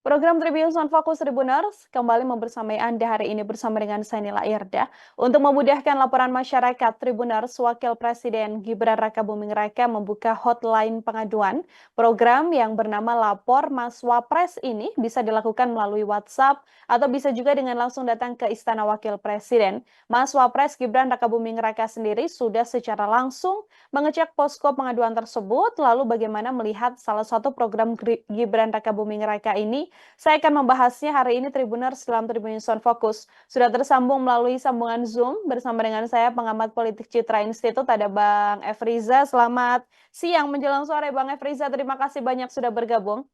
Program Tribun Sound Fokus Tribuners kembali membersamai Anda hari ini bersama dengan saya Nila Irda. Untuk memudahkan laporan masyarakat, Tribuners Wakil Presiden Gibran Rakabuming Raka membuka hotline pengaduan. Program yang bernama Lapor Mas Wapres ini bisa dilakukan melalui WhatsApp atau bisa juga dengan langsung datang ke Istana Wakil Presiden. Mas Wapres Gibran Rakabuming Raka sendiri sudah secara langsung mengecek posko pengaduan tersebut, lalu bagaimana melihat salah satu program Gibran Rakabuming Raka ini. Saya akan membahasnya hari ini Tribuners dalam Tribun Sound Fokus. Sudah tersambung melalui sambungan Zoom bersama dengan saya pengamat politik Citra Institut ada Bang Efriza. Selamat siang menjelang sore Bang Efriza. Terima kasih banyak sudah bergabung.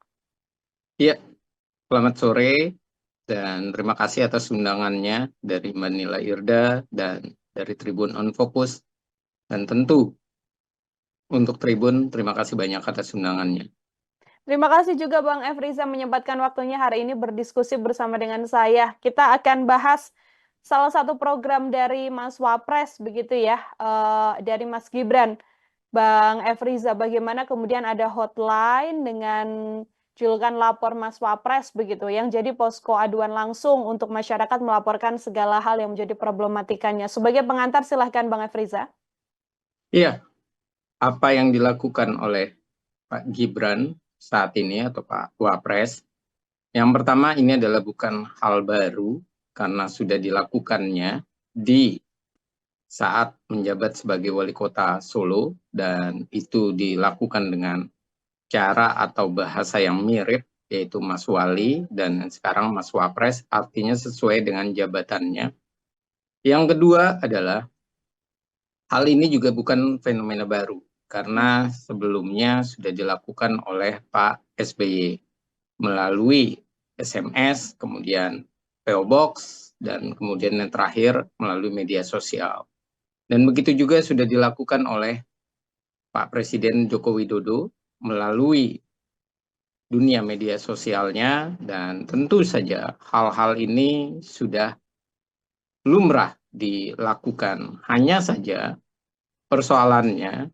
Iya, selamat sore dan terima kasih atas undangannya dari Manila Irda dan dari Tribun On Fokus. Dan tentu untuk Tribun, terima kasih banyak atas undangannya. Terima kasih juga Bang Efriza menyempatkan waktunya hari ini berdiskusi bersama dengan saya. Kita akan bahas salah satu program dari Mas Wapres begitu ya, dari Mas Gibran. Bang Efriza, bagaimana kemudian ada hotline dengan julukan Lapor Mas Wapres begitu, yang jadi posko aduan langsung untuk masyarakat melaporkan segala hal yang menjadi problematikanya. Sebagai pengantar silahkan Bang Efriza. Iya, apa yang dilakukan oleh Pak Gibran saat ini atau Pak Wapres, yang pertama ini adalah bukan hal baru karena sudah dilakukannya di saat menjabat sebagai wali kota Solo dan itu dilakukan dengan cara atau bahasa yang mirip, yaitu Mas Wali dan sekarang Mas Wapres, artinya sesuai dengan jabatannya. Yang kedua adalah hal ini juga bukan fenomena baru karena sebelumnya sudah dilakukan oleh Pak SBY melalui SMS, kemudian PO Box, dan kemudian yang terakhir melalui media sosial. Dan begitu juga sudah dilakukan oleh Pak Presiden Joko Widodo melalui dunia media sosialnya, dan tentu saja hal-hal ini sudah lumrah dilakukan. Hanya saja persoalannya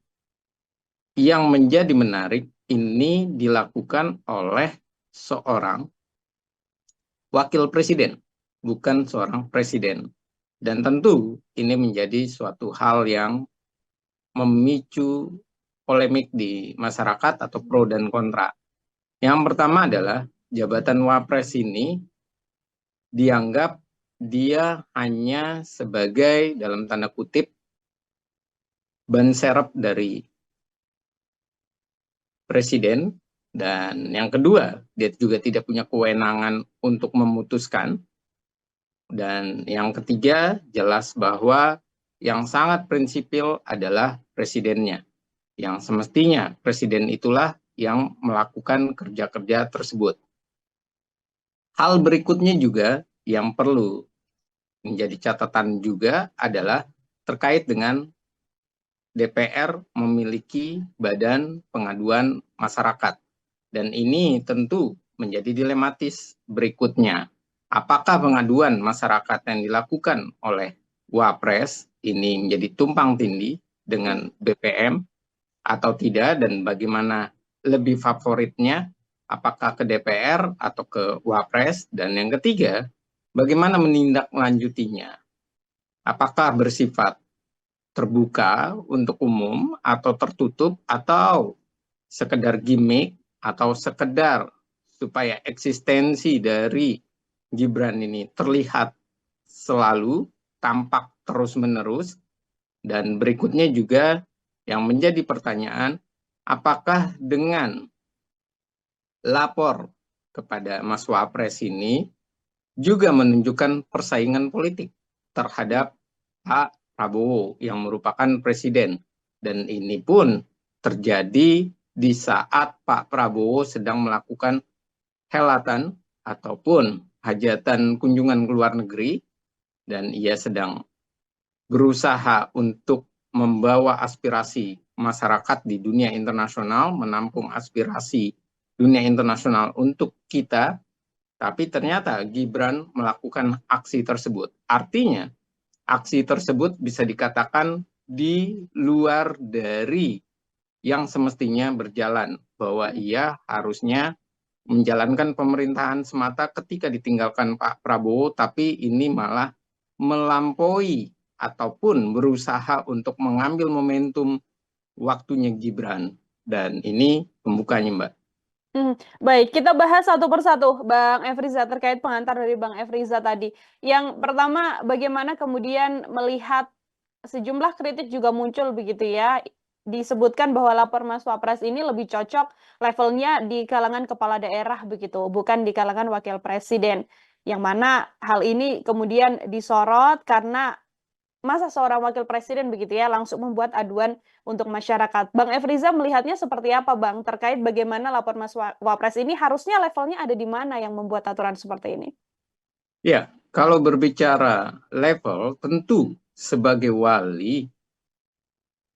yang menjadi menarik ini dilakukan oleh seorang wakil presiden, bukan seorang presiden. Dan tentu ini menjadi suatu hal yang memicu polemik di masyarakat atau pro dan kontra. Yang pertama adalah jabatan Wapres ini dianggap dia hanya sebagai dalam tanda kutip ban serep dari presiden, dan yang kedua dia juga tidak punya kewenangan untuk memutuskan, dan yang ketiga jelas bahwa yang sangat prinsipil adalah presidennya, yang semestinya presiden itulah yang melakukan kerja-kerja tersebut. Hal berikutnya juga yang perlu menjadi catatan juga adalah terkait dengan DPR memiliki badan pengaduan masyarakat. Dan ini tentu menjadi dilematis berikutnya. Apakah pengaduan masyarakat yang dilakukan oleh Wapres ini menjadi tumpang tindih dengan BPM atau tidak, dan bagaimana lebih favoritnya, apakah ke DPR atau ke Wapres, dan yang ketiga, bagaimana menindaklanjutinya, apakah bersifat terbuka untuk umum atau tertutup atau sekedar gimmick atau sekedar supaya eksistensi dari Gibran ini terlihat selalu, tampak terus-menerus. Dan berikutnya juga yang menjadi pertanyaan, apakah dengan lapor kepada Mas Wapres ini juga menunjukkan persaingan politik terhadap Pak Prabowo yang merupakan presiden. Dan ini pun terjadi di saat Pak Prabowo sedang melakukan helatan ataupun hajatan kunjungan ke luar negeri, dan ia sedang berusaha untuk membawa aspirasi masyarakat di dunia internasional, menampung aspirasi dunia internasional untuk kita, tapi ternyata Gibran melakukan aksi tersebut. Artinya, aksi tersebut bisa dikatakan di luar dari yang semestinya berjalan, bahwa ia harusnya menjalankan pemerintahan semata ketika ditinggalkan Pak Prabowo, tapi ini malah melampaui ataupun berusaha untuk mengambil momentum waktunya Gibran. Dan ini pembukanya, Mbak. Baik, kita bahas satu persatu, Bang Efriza, terkait pengantar dari Bang Efriza tadi. Yang pertama, bagaimana kemudian melihat sejumlah kritik juga muncul begitu ya, disebutkan bahwa lapor Mas Wapres ini lebih cocok levelnya di kalangan kepala daerah begitu, bukan di kalangan wakil presiden. Yang mana hal ini kemudian disorot karena masa seorang wakil presiden begitu ya langsung membuat aduan untuk masyarakat. Bang Efriza melihatnya seperti apa, Bang, terkait bagaimana lapor Mas Wapres ini harusnya levelnya ada di mana yang membuat aturan seperti ini? Ya, kalau berbicara level, tentu sebagai wali,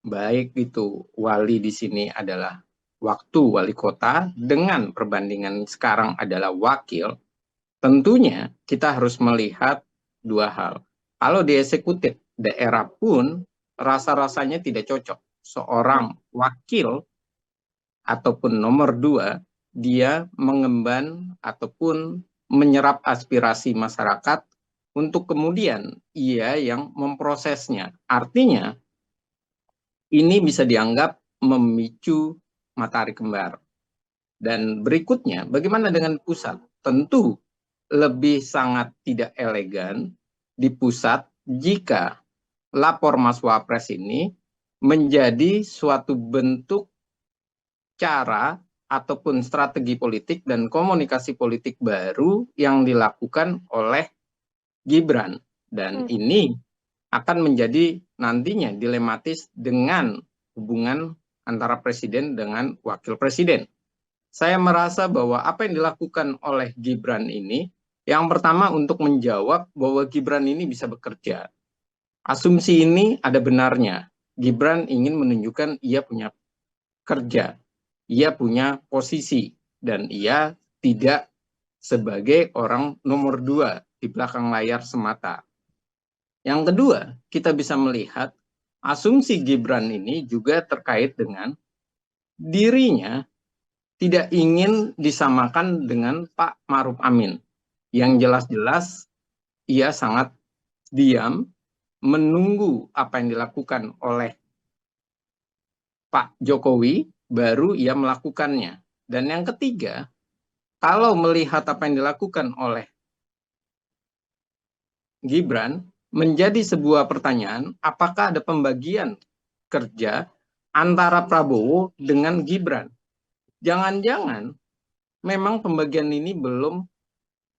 baik itu wali di sini adalah waktu wali kota dengan perbandingan sekarang adalah wakil, tentunya kita harus melihat dua hal. Kalau di eksekutif daerah pun rasa-rasanya tidak cocok. Seorang wakil ataupun nomor dua, dia mengemban ataupun menyerap aspirasi masyarakat untuk kemudian ia yang memprosesnya. Artinya, ini bisa dianggap memicu matahari kembar. Dan berikutnya, bagaimana dengan pusat? Tentu lebih sangat tidak elegan di pusat jika lapor Mas Wapres ini menjadi suatu bentuk cara ataupun strategi politik dan komunikasi politik baru yang dilakukan oleh Gibran. Dan ini akan menjadi nantinya dilematis dengan hubungan antara presiden dengan wakil presiden. Saya merasa bahwa apa yang dilakukan oleh Gibran ini, yang pertama untuk menjawab bahwa Gibran ini bisa bekerja. Asumsi ini ada benarnya. Gibran ingin menunjukkan ia punya kerja, ia punya posisi, dan ia tidak sebagai orang nomor dua di belakang layar semata. Yang kedua, kita bisa melihat asumsi Gibran ini juga terkait dengan dirinya tidak ingin disamakan dengan Pak Maruf Amin. Yang jelas-jelas ia sangat diam, menunggu apa yang dilakukan oleh Pak Jokowi, baru ia melakukannya. Dan yang ketiga, kalau melihat apa yang dilakukan oleh Gibran, menjadi sebuah pertanyaan, apakah ada pembagian kerja antara Prabowo dengan Gibran? Jangan-jangan memang pembagian ini belum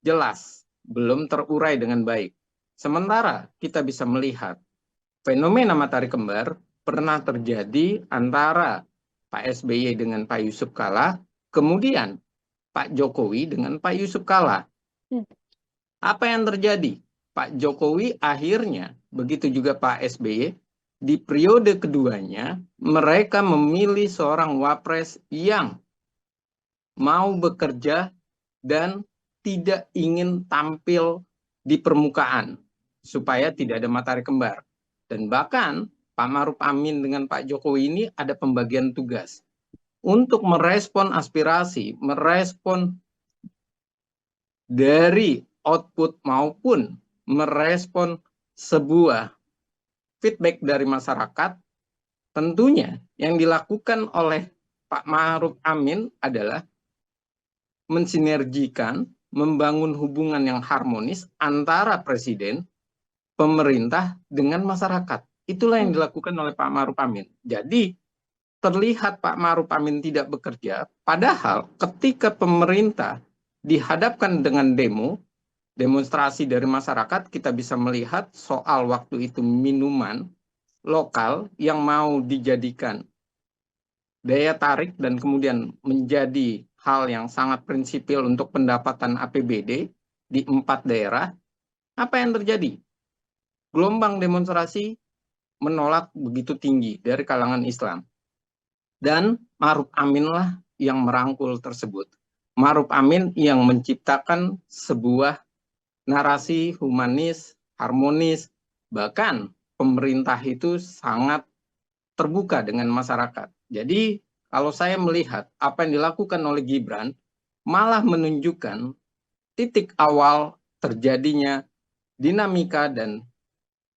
jelas, belum terurai dengan baik. Sementara kita bisa melihat fenomena matahari kembar pernah terjadi antara Pak SBY dengan Pak Yusuf Kalla, kemudian Pak Jokowi dengan Pak Yusuf Kalla. Apa yang terjadi? Pak Jokowi akhirnya, begitu juga Pak SBY, di periode keduanya, mereka memilih seorang wapres yang mau bekerja dan tidak ingin tampil di permukaan, supaya tidak ada matahari kembar. Dan bahkan Pak Maruf Amin dengan Pak Jokowi ini ada pembagian tugas untuk merespon aspirasi, merespon dari output maupun merespon sebuah feedback dari masyarakat. Tentunya yang dilakukan oleh Pak Maruf Amin adalah mensinergikan, membangun hubungan yang harmonis antara presiden, pemerintah, dengan masyarakat. Itulah yang dilakukan oleh Pak Maruf Amin. Jadi, terlihat Pak Maruf Amin tidak bekerja, padahal ketika pemerintah dihadapkan dengan demonstrasi dari masyarakat, kita bisa melihat soal waktu itu minuman lokal yang mau dijadikan daya tarik dan kemudian menjadi hal yang sangat prinsipil untuk pendapatan APBD di 4 daerah. Apa yang terjadi? Gelombang demonstrasi menolak begitu tinggi dari kalangan Islam. Dan Maruf Amin lah yang merangkul tersebut. Maruf Amin yang menciptakan sebuah narasi humanis, harmonis, bahkan pemerintah itu sangat terbuka dengan masyarakat. Jadi kalau saya melihat apa yang dilakukan oleh Gibran, malah menunjukkan titik awal terjadinya dinamika dan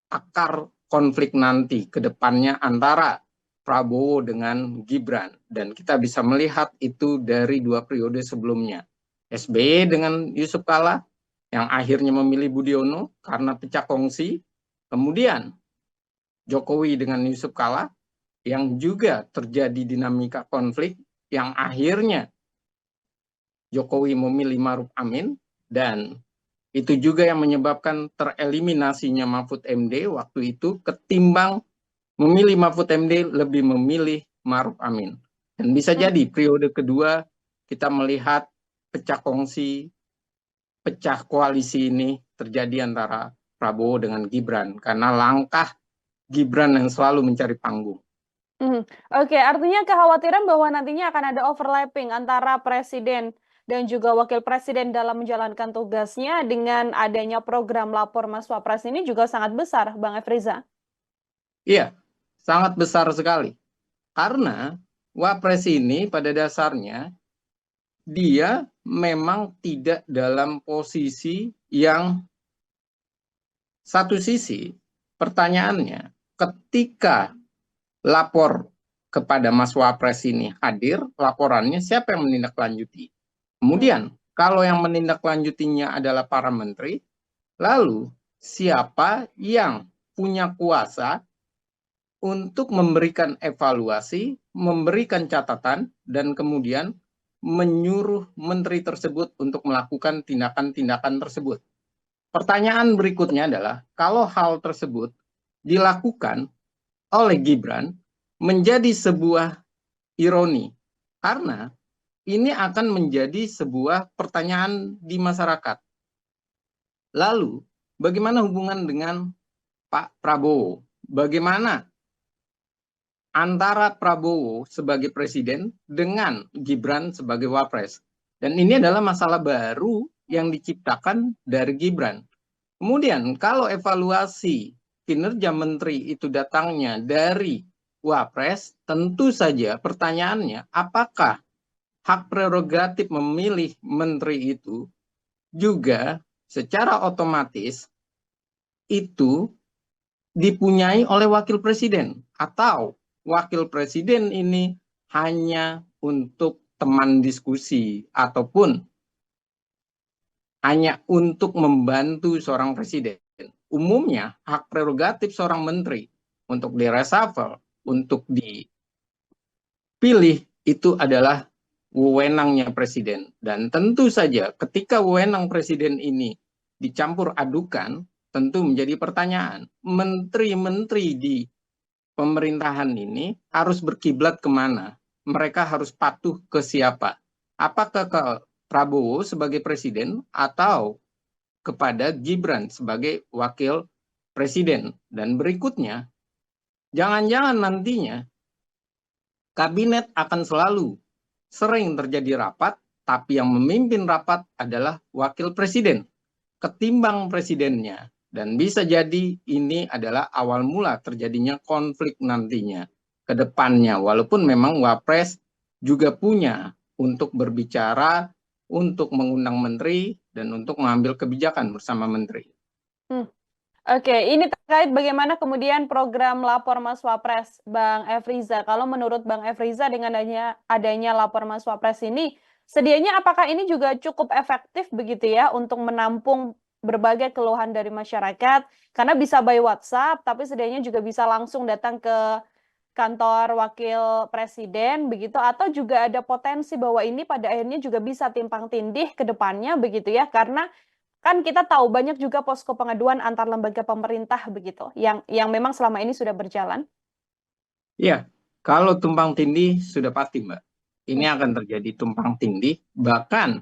akar konflik nanti ke depannya antara Prabowo dengan Gibran. Dan kita bisa melihat itu dari 2 periode sebelumnya. SBY dengan Yusuf Kala yang akhirnya memilih Budiono karena pecah kongsi. Kemudian Jokowi dengan Yusuf Kala yang juga terjadi dinamika konflik yang akhirnya Jokowi memilih Maruf Amin, dan itu juga yang menyebabkan tereliminasinya Mahfud MD waktu itu, ketimbang memilih Mahfud MD lebih memilih Maruf Amin. Dan bisa jadi periode kedua kita melihat pecah kongsi, pecah koalisi ini terjadi antara Prabowo dengan Gibran karena langkah Gibran yang selalu mencari panggung. Oke, artinya kekhawatiran bahwa nantinya akan ada overlapping antara presiden dan juga wakil presiden dalam menjalankan tugasnya dengan adanya program lapor Mas Wapres ini juga sangat besar, Bang Efriza. Iya, sangat besar sekali. Karena Wapres ini pada dasarnya dia memang tidak dalam posisi yang satu sisi. Pertanyaannya, ketika lapor kepada Mas Wapres ini hadir, laporannya siapa yang menindaklanjuti? Kemudian, kalau yang menindaklanjutinya adalah para menteri, lalu siapa yang punya kuasa untuk memberikan evaluasi, memberikan catatan, dan kemudian menyuruh menteri tersebut untuk melakukan tindakan-tindakan tersebut? Pertanyaan berikutnya adalah, kalau hal tersebut dilakukan oleh Gibran, menjadi sebuah ironi. Karena ini akan menjadi sebuah pertanyaan di masyarakat. Lalu, bagaimana hubungan dengan Pak Prabowo? Bagaimana antara Prabowo sebagai presiden dengan Gibran sebagai wapres? Dan ini adalah masalah baru yang diciptakan dari Gibran. Kemudian kalau evaluasi kinerja menteri itu datangnya dari wapres, tentu saja pertanyaannya apakah hak prerogatif memilih menteri itu juga secara otomatis itu dipunyai oleh wakil presiden, atau wakil presiden ini hanya untuk teman diskusi ataupun hanya untuk membantu seorang presiden. Umumnya hak prerogatif seorang menteri untuk di-reshuffle, untuk dipilih, itu adalah wewenangnya presiden. Dan tentu saja ketika wewenang presiden ini dicampur adukan, tentu menjadi pertanyaan, menteri-menteri di pemerintahan ini harus berkiblat kemana? Mereka harus patuh ke siapa? Apakah ke Prabowo sebagai presiden atau kepada Gibran sebagai wakil presiden? Dan berikutnya, jangan-jangan nantinya kabinet akan selalu sering terjadi rapat, tapi yang memimpin rapat adalah wakil presiden ketimbang presidennya. Dan bisa jadi ini adalah awal mula terjadinya konflik nantinya ke depannya, walaupun memang wapres juga punya untuk berbicara, untuk mengundang menteri, dan untuk mengambil kebijakan bersama menteri. Oke, ini terkait bagaimana kemudian program lapor Mas Wapres, Bang Efriza. Kalau menurut Bang Efriza dengan adanya lapor Mas Wapres ini, sedianya apakah ini juga cukup efektif begitu ya untuk menampung berbagai keluhan dari masyarakat? Karena bisa by WhatsApp, tapi sedianya juga bisa langsung datang ke kantor wakil presiden begitu, atau juga ada potensi bahwa ini pada akhirnya juga bisa timpang tindih ke depannya begitu ya, karena kan kita tahu banyak juga posko pengaduan antar lembaga pemerintah begitu, yang memang selama ini sudah berjalan. Ya, kalau tumpang tindih sudah pasti, Mbak. Ini akan terjadi tumpang tindih, bahkan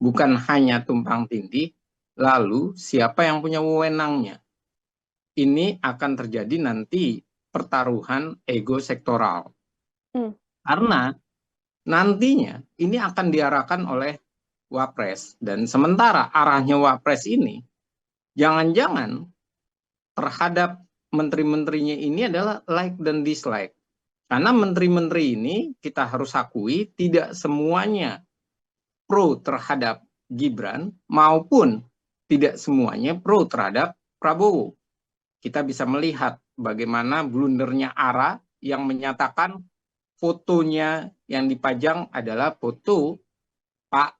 bukan hanya tumpang tindih, lalu siapa yang punya wewenangnya. Ini akan terjadi nanti pertaruhan ego sektoral. Karena nantinya ini akan diarahkan oleh Wapres. Dan sementara arahnya Wapres ini, jangan-jangan terhadap menteri-menterinya ini adalah like dan dislike. Karena menteri-menteri ini kita harus akui tidak semuanya pro terhadap Gibran maupun tidak semuanya pro terhadap Prabowo. Kita bisa melihat bagaimana blundernya ARA yang menyatakan fotonya yang dipajang adalah foto Pak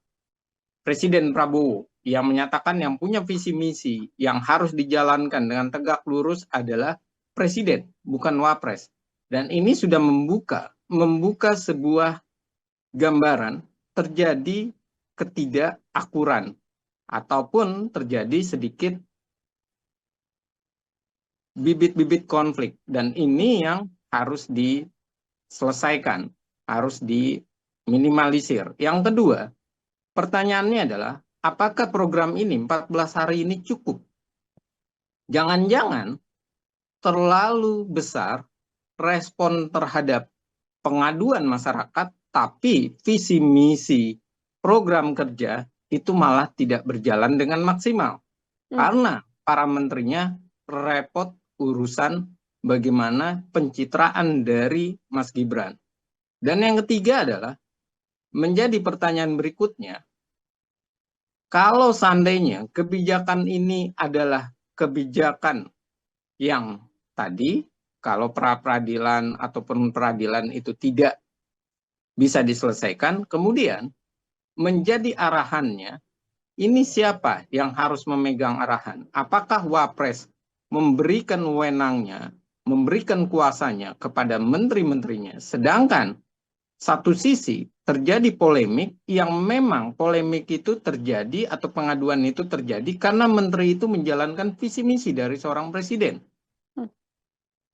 Presiden Prabowo, yang menyatakan yang punya visi misi yang harus dijalankan dengan tegak lurus adalah presiden, bukan wapres. Dan ini sudah membuka sebuah gambaran terjadi ketidakakuran ataupun terjadi sedikit bibit-bibit konflik, dan ini yang harus diselesaikan, harus diminimalisir. Yang kedua, pertanyaannya adalah, apakah program ini 14 hari ini cukup? Jangan-jangan terlalu besar respon terhadap pengaduan masyarakat, tapi visi misi program kerja itu malah tidak berjalan dengan maksimal. Karena para menterinya repot urusan bagaimana pencitraan dari Mas Gibran. Dan yang ketiga adalah, menjadi pertanyaan berikutnya, kalau seandainya kebijakan ini adalah kebijakan yang tadi, kalau pra-peradilan ataupun peradilan itu tidak bisa diselesaikan, kemudian menjadi arahannya, ini siapa yang harus memegang arahan? Apakah Wapres memberikan wewenangnya, memberikan kuasanya kepada menteri-menterinya, sedangkan satu sisi terjadi polemik yang memang polemik itu terjadi atau pengaduan itu terjadi karena menteri itu menjalankan visi misi dari seorang presiden.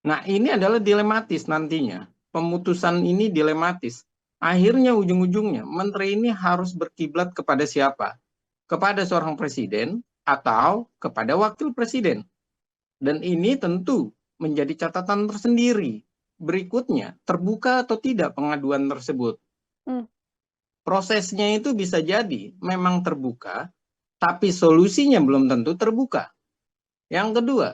Nah, ini adalah dilematis nantinya. Pemutusan ini dilematis. Akhirnya ujung-ujungnya menteri ini harus berkiblat kepada siapa? Kepada seorang presiden atau kepada wakil presiden. Dan ini tentu menjadi catatan tersendiri. Berikutnya, terbuka atau tidak pengaduan tersebut. Prosesnya itu bisa jadi memang terbuka, tapi solusinya belum tentu terbuka. Yang kedua,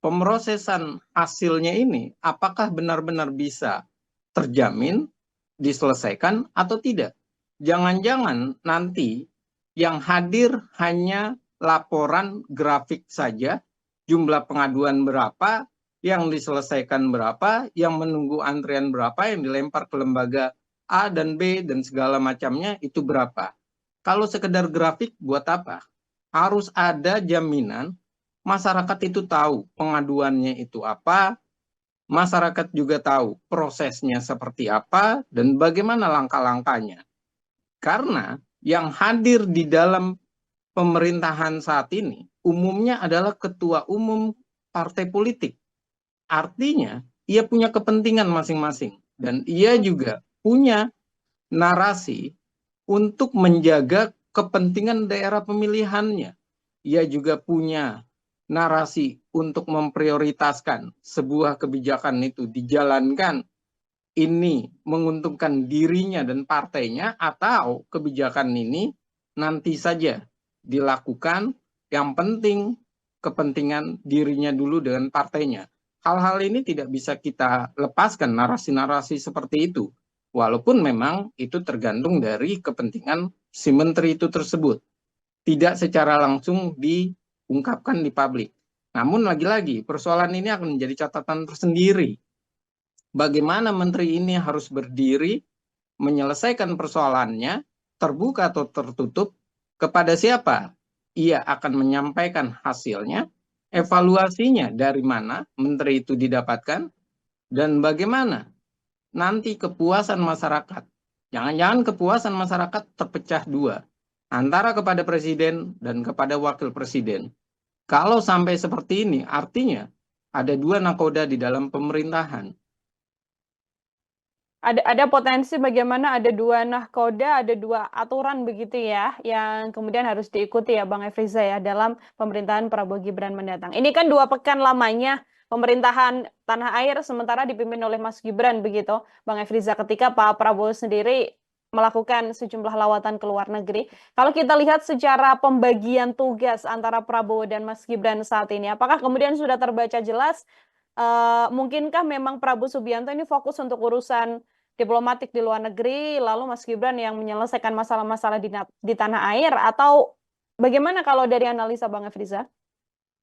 pemrosesan hasilnya ini apakah benar-benar bisa terjamin, diselesaikan atau tidak. Jangan-jangan nanti yang hadir hanya laporan grafik saja, jumlah pengaduan berapa, yang diselesaikan berapa, yang menunggu antrian berapa, yang dilempar ke lembaga A dan B dan segala macamnya itu berapa. Kalau sekedar grafik buat apa? Harus ada jaminan masyarakat itu tahu pengaduannya itu apa, masyarakat juga tahu prosesnya seperti apa dan bagaimana langkah-langkahnya. Karena yang hadir di dalam pemerintahan saat ini umumnya adalah ketua umum partai politik. Artinya, ia punya kepentingan masing-masing. Dan ia juga punya narasi untuk menjaga kepentingan daerah pemilihannya. Ia juga punya narasi untuk memprioritaskan sebuah kebijakan itu dijalankan. Ini menguntungkan dirinya dan partainya, atau kebijakan ini nanti saja dilakukan, yang penting kepentingan dirinya dulu dengan partainya. Hal-hal ini tidak bisa kita lepaskan, narasi-narasi seperti itu. Walaupun memang itu tergantung dari kepentingan si menteri itu tersebut. Tidak secara langsung diungkapkan di publik. Namun lagi-lagi persoalan ini akan menjadi catatan tersendiri. Bagaimana menteri ini harus berdiri, menyelesaikan persoalannya, terbuka atau tertutup, kepada siapa ia akan menyampaikan hasilnya, evaluasinya dari mana menteri itu didapatkan, dan bagaimana nanti kepuasan masyarakat. Jangan-jangan kepuasan masyarakat terpecah dua, antara kepada presiden dan kepada wakil presiden. Kalau sampai seperti ini, artinya ada dua nakoda di dalam pemerintahan. Ada potensi bagaimana ada dua nahkoda, ada dua aturan begitu ya, yang kemudian harus diikuti ya Bang Efriza ya dalam pemerintahan Prabowo Gibran mendatang. Ini kan 2 pekan lamanya pemerintahan tanah air sementara dipimpin oleh Mas Gibran begitu, Bang Efriza, ketika Pak Prabowo sendiri melakukan sejumlah lawatan ke luar negeri. Kalau kita lihat secara pembagian tugas antara Prabowo dan Mas Gibran saat ini, apakah kemudian sudah terbaca jelas? Mungkinkah memang Prabowo Subianto ini fokus untuk urusan diplomatik di luar negeri, lalu Mas Gibran yang menyelesaikan masalah-masalah di tanah air, atau bagaimana kalau dari analisa Bang Efriza?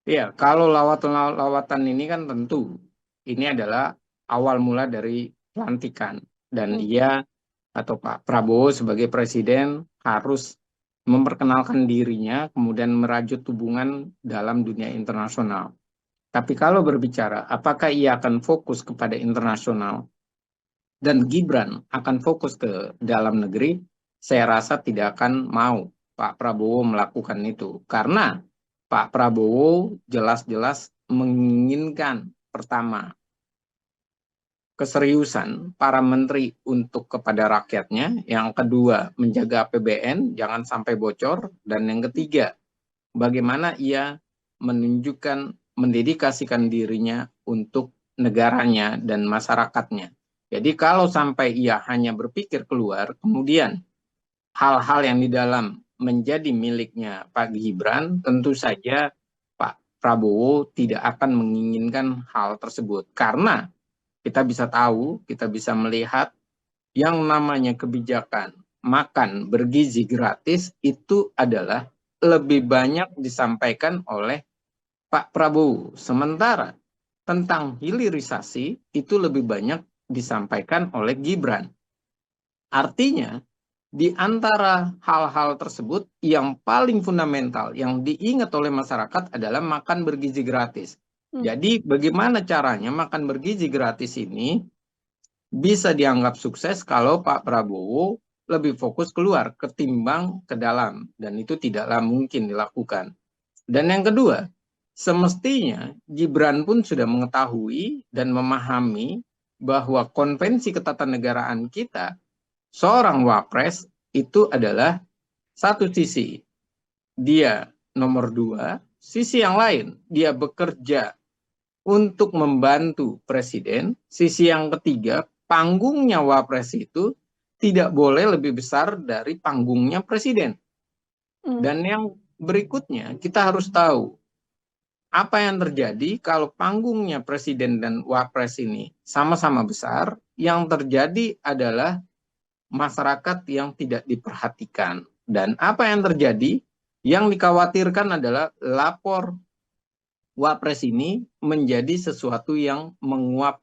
Iya, kalau lawatan ini kan tentu ini adalah awal mula dari pelantikan dan Hmm. ia atau Pak Prabowo sebagai presiden harus memperkenalkan dirinya kemudian merajut hubungan dalam dunia internasional. Tapi kalau berbicara apakah ia akan fokus kepada internasional dan Gibran akan fokus ke dalam negeri, saya rasa tidak akan mau Pak Prabowo melakukan itu karena Pak Prabowo jelas-jelas menginginkan pertama keseriusan para menteri untuk kepada rakyatnya, yang kedua menjaga APBN jangan sampai bocor, dan yang ketiga bagaimana ia menunjukkan mendedikasikan dirinya untuk negaranya dan masyarakatnya. Jadi kalau sampai ia hanya berpikir keluar, kemudian hal-hal yang di dalam menjadi miliknya Pak Gibran, tentu saja Pak Prabowo tidak akan menginginkan hal tersebut. Karena kita bisa tahu, kita bisa melihat yang namanya kebijakan makan bergizi gratis itu adalah lebih banyak disampaikan oleh Pak Prabowo. Sementara tentang hilirisasi itu lebih banyak disampaikan oleh Gibran. Artinya, di antara hal-hal tersebut yang paling fundamental yang diingat oleh masyarakat adalah makan bergizi gratis. Jadi bagaimana caranya makan bergizi gratis ini bisa dianggap sukses kalau Pak Prabowo lebih fokus keluar ketimbang ke dalam, dan itu tidaklah mungkin dilakukan. Dan yang kedua, semestinya Gibran pun sudah mengetahui dan memahami bahwa konvensi ketatanegaraan kita, seorang wapres itu adalah satu sisi dia nomor dua, sisi yang lain dia bekerja untuk membantu presiden, sisi yang ketiga panggungnya wapres itu tidak boleh lebih besar dari panggungnya presiden. Dan yang berikutnya kita harus tahu apa yang terjadi kalau panggungnya presiden dan wapres ini sama-sama besar, yang terjadi adalah masyarakat yang tidak diperhatikan. Dan apa yang terjadi? Yang dikhawatirkan adalah lapor wapres ini menjadi sesuatu yang menguap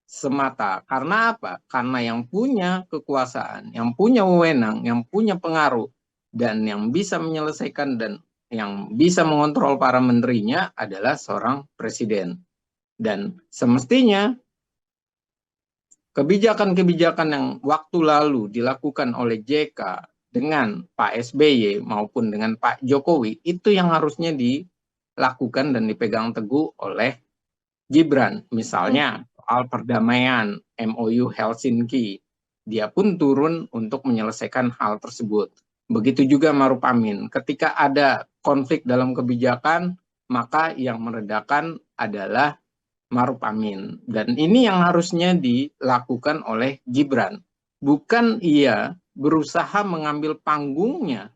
semata. Karena apa? Karena yang punya kekuasaan, yang punya wewenang, yang punya pengaruh, dan yang bisa menyelesaikan dan yang bisa mengontrol para menterinya adalah seorang presiden. Dan semestinya kebijakan-kebijakan yang waktu lalu dilakukan oleh JK dengan Pak SBY maupun dengan Pak Jokowi, itu yang harusnya dilakukan dan dipegang teguh oleh Gibran. Misalnya soal perdamaian, MOU Helsinki, dia pun turun untuk menyelesaikan hal tersebut. Begitu juga Maruf Amin, ketika ada konflik dalam kebijakan, maka yang meredakan adalah Maruf Amin. Dan ini yang harusnya dilakukan oleh Gibran. Bukan ia berusaha mengambil panggungnya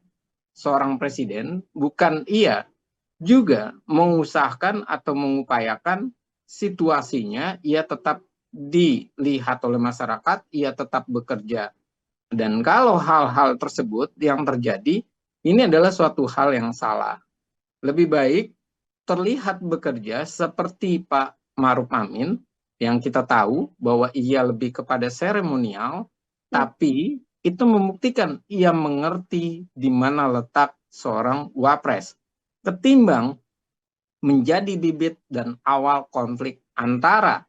seorang presiden, bukan ia juga mengusahakan atau mengupayakan situasinya ia tetap dilihat oleh masyarakat, ia tetap bekerja. Dan kalau hal-hal tersebut yang terjadi, ini adalah suatu hal yang salah. Lebih baik terlihat bekerja seperti Pak Maruf Amin, yang kita tahu bahwa ia lebih kepada seremonial, tapi itu membuktikan ia mengerti di mana letak seorang wapres, ketimbang menjadi bibit dan awal konflik antara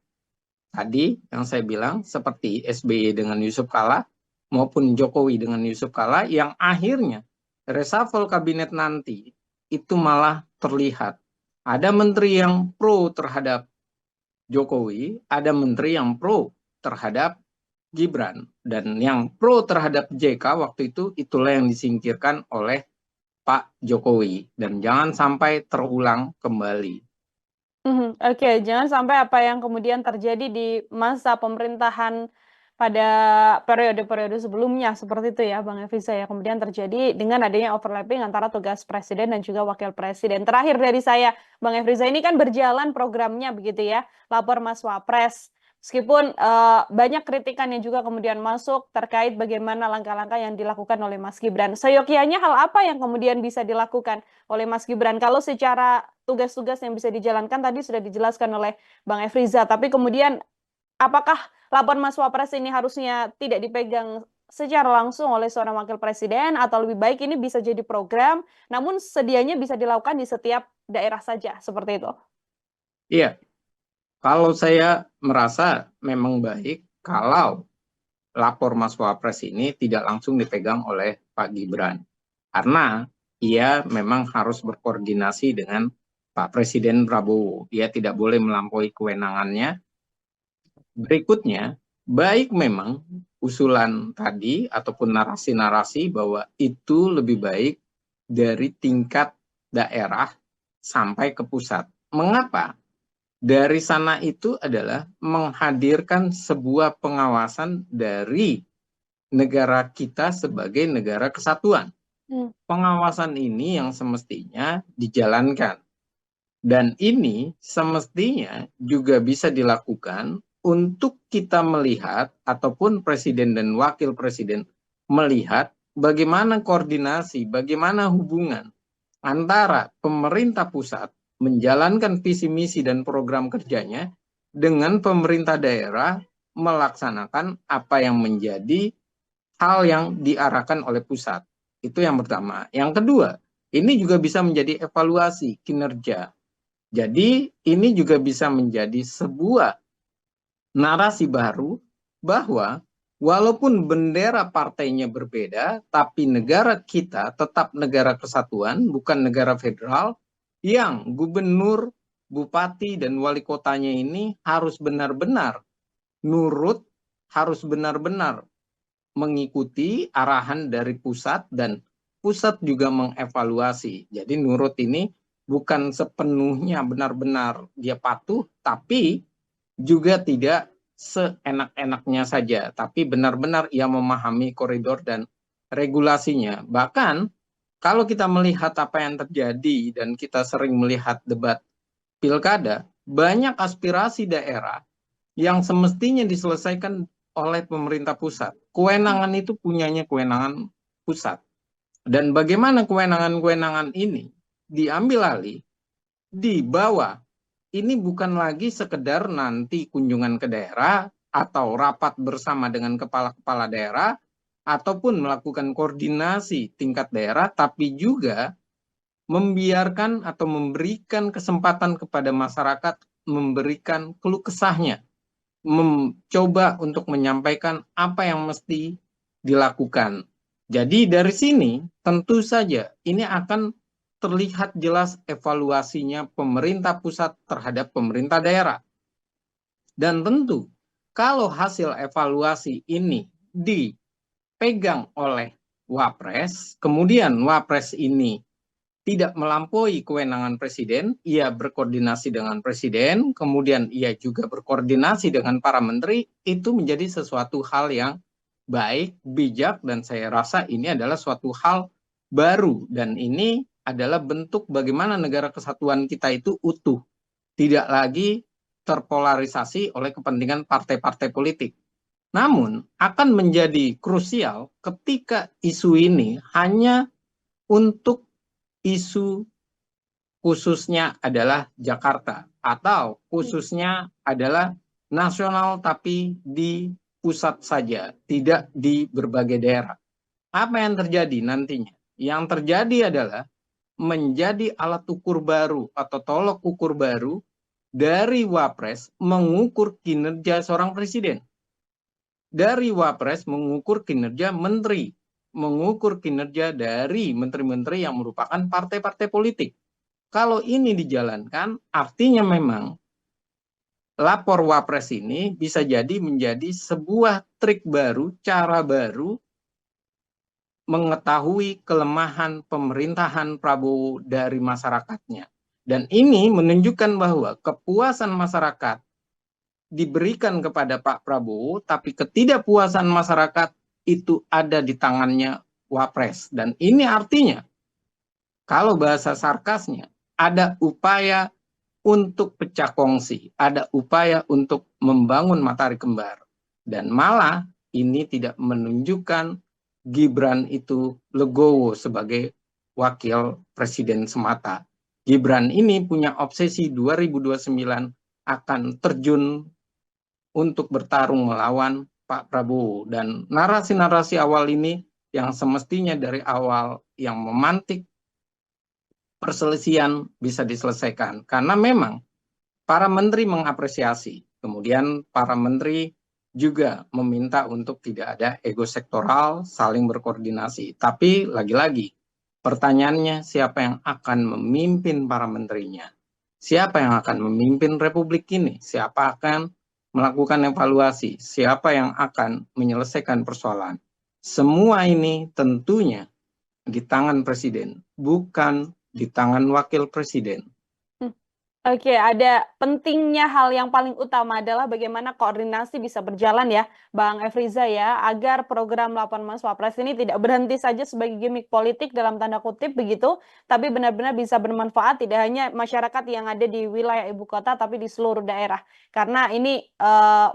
tadi yang saya bilang seperti SBY dengan Yusuf Kala maupun Jokowi dengan Yusuf Kala, yang akhirnya reshuffle kabinet nanti itu malah terlihat ada menteri yang pro terhadap Jokowi, ada menteri yang pro terhadap Gibran, dan yang pro terhadap JK waktu itu itulah yang disingkirkan oleh Pak Jokowi, dan jangan sampai terulang kembali. Oke, jangan sampai apa yang kemudian terjadi di masa pemerintahan pada periode-periode sebelumnya, seperti itu ya Bang Efriza ya, kemudian terjadi dengan adanya overlapping antara tugas presiden dan juga wakil presiden. Terakhir dari saya, Bang Efriza, ini kan berjalan programnya begitu ya, Lapor Mas Wapres. Meskipun banyak kritikan yang juga kemudian masuk terkait bagaimana langkah-langkah yang dilakukan oleh Mas Gibran. Seyogyanya hal apa yang kemudian bisa dilakukan oleh Mas Gibran? Kalau secara tugas-tugas yang bisa dijalankan tadi sudah dijelaskan oleh Bang Efriza, tapi kemudian apakah laporan Mas Wapres ini harusnya tidak dipegang secara langsung oleh seorang wakil presiden atau lebih baik ini bisa jadi program, namun sedianya bisa dilakukan di setiap daerah saja, seperti itu? Iya, kalau saya merasa memang baik kalau lapor Mas Wapres ini tidak langsung dipegang oleh Pak Gibran. Karena ia memang harus berkoordinasi dengan Pak Presiden Prabowo. Ia tidak boleh melampaui kewenangannya. Berikutnya, baik memang usulan tadi ataupun narasi-narasi bahwa itu lebih baik dari tingkat daerah sampai ke pusat. Mengapa? Dari sana itu adalah menghadirkan sebuah pengawasan dari negara kita sebagai negara kesatuan. Pengawasan ini yang semestinya dijalankan. Dan ini semestinya juga bisa dilakukan untuk kita melihat ataupun presiden dan wakil presiden melihat bagaimana koordinasi, bagaimana hubungan antara pemerintah pusat menjalankan visi misi dan program kerjanya dengan pemerintah daerah melaksanakan apa yang menjadi hal yang diarahkan oleh pusat. Itu yang pertama. Yang kedua, ini juga bisa menjadi evaluasi kinerja. Jadi ini juga bisa menjadi sebuah narasi baru bahwa walaupun bendera partainya berbeda, tapi negara kita tetap negara kesatuan, bukan negara federal, yang gubernur, bupati, dan wali kotanya ini harus benar-benar nurut, harus benar-benar mengikuti arahan dari pusat dan pusat juga mengevaluasi. Jadi nurut ini bukan sepenuhnya benar-benar dia patuh, tapi juga tidak seenak-enaknya saja, tapi benar-benar ia memahami koridor dan regulasinya. Bahkan kalau kita melihat apa yang terjadi dan kita sering melihat debat pilkada, banyak aspirasi daerah yang semestinya diselesaikan oleh pemerintah pusat. Kewenangan itu punyanya kewenangan pusat. Dan bagaimana kewenangan-kewenangan ini diambil alih, dibawa. Ini bukan lagi sekedar nanti kunjungan ke daerah atau rapat bersama dengan kepala-kepala daerah ataupun melakukan koordinasi tingkat daerah, tapi juga membiarkan atau memberikan kesempatan kepada masyarakat memberikan keluh kesahnya, mencoba untuk menyampaikan apa yang mesti dilakukan. Jadi dari sini tentu saja ini akan terlihat jelas evaluasinya pemerintah pusat terhadap pemerintah daerah. Dan tentu kalau hasil evaluasi ini dipegang oleh Wapres, kemudian Wapres ini tidak melampaui kewenangan presiden, ia berkoordinasi dengan presiden, kemudian ia juga berkoordinasi dengan para menteri, itu menjadi sesuatu hal yang baik, bijak, dan saya rasa ini adalah suatu hal baru. Dan ini adalah bentuk bagaimana negara kesatuan kita itu utuh, tidak lagi terpolarisasi oleh kepentingan partai-partai politik. Namun, akan menjadi krusial ketika isu ini hanya untuk isu khususnya adalah Jakarta atau khususnya adalah nasional tapi di pusat saja, tidak di berbagai daerah. Apa yang terjadi nantinya? Yang terjadi adalah menjadi alat ukur baru atau tolok ukur baru dari Wapres mengukur kinerja seorang presiden. Dari Wapres mengukur kinerja menteri, mengukur kinerja dari menteri-menteri yang merupakan partai-partai politik. Kalau ini dijalankan, artinya memang lapor Wapres ini bisa jadi menjadi sebuah trik baru, cara baru mengetahui kelemahan pemerintahan Prabowo dari masyarakatnya. Dan ini menunjukkan bahwa kepuasan masyarakat diberikan kepada Pak Prabowo, tapi ketidakpuasan masyarakat itu ada di tangannya Wapres. Dan ini artinya, kalau bahasa sarkasnya, ada upaya untuk pecah kongsi, ada upaya untuk membangun matahari kembar. Dan malah ini tidak menunjukkan Gibran itu legowo sebagai wakil presiden semata. Gibran ini punya obsesi 2029 akan terjun untuk bertarung melawan Pak Prabowo. Dan narasi-narasi awal ini yang semestinya dari awal yang memantik perselisihan bisa diselesaikan. Karena memang para menteri mengapresiasi, kemudian para menteri juga meminta untuk tidak ada ego sektoral, saling berkoordinasi. Tapi lagi-lagi, pertanyaannya siapa yang akan memimpin para menterinya? Siapa yang akan memimpin Republik ini? Siapa akan melakukan evaluasi? Siapa yang akan menyelesaikan persoalan? Semua ini tentunya di tangan presiden, bukan di tangan wakil presiden. Oke, ada pentingnya hal yang paling utama adalah bagaimana koordinasi bisa berjalan ya, Bang Efriza ya, agar program Lapan Mas Wapres ini tidak berhenti saja sebagai gimmick politik dalam tanda kutip begitu, tapi benar-benar bisa bermanfaat tidak hanya masyarakat yang ada di wilayah ibu kota, tapi di seluruh daerah. Karena ini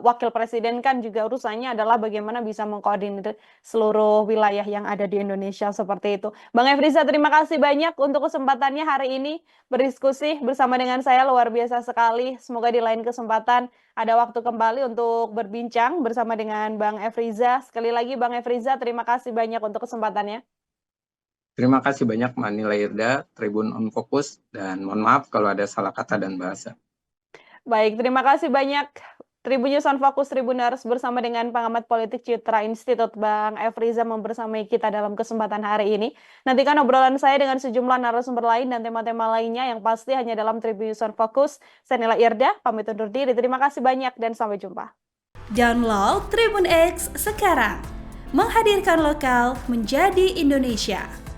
wakil presiden kan juga urusannya adalah bagaimana bisa mengkoordinir seluruh wilayah yang ada di Indonesia seperti itu. Bang Efriza, terima kasih banyak untuk kesempatannya hari ini berdiskusi bersama dengan saya, luar biasa sekali. Semoga di lain kesempatan ada waktu kembali untuk berbincang bersama dengan Bang Efriza. Sekali lagi Bang Efriza, terima kasih banyak untuk kesempatannya. Terima kasih banyak Mbak Nilairda, Tribun On Fokus, dan mohon maaf kalau ada salah kata dan bahasa. Baik, terima kasih banyak Tribunnews On Fokus Tribuners bersama dengan pengamat politik Citra Institute Bang Efriza membersamai kita dalam kesempatan hari ini. Nantikan obrolan saya dengan sejumlah narasumber lain dan tema-tema lainnya yang pasti hanya dalam Tribunnews On Fokus. Saya Nela Irda, pamit undur diri. Terima kasih banyak dan sampai jumpa. Download Tribun X sekarang. Menghadirkan lokal menjadi Indonesia.